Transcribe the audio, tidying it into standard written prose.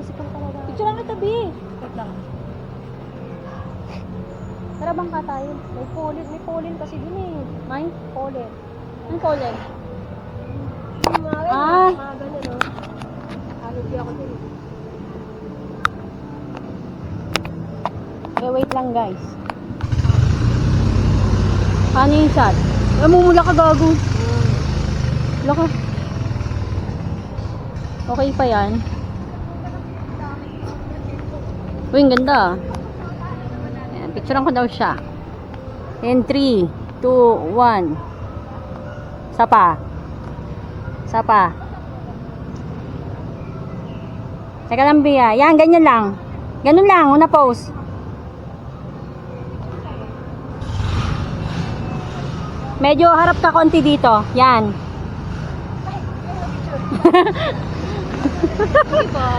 Sipon talaga. Picture lang na tabi. Wait lang. Tara bangka tayo. May pollen kasi dun eh. May? Pollen. Anong pollen? Mga ganun, no? Allergy ako dun. Okay, wait lang guys. Paano yung shot? Mumula ka gago. Wala ka. Okay pa yan. Uy, ang ganda ah. Ayan, picturean ko daw siya. In 3, 2, 1. Sapa. Sapa. Teka lang, Bia. Yan, ganyan lang. Ganun lang, una pose. Medyo harap ka konti dito. Yan. Diba?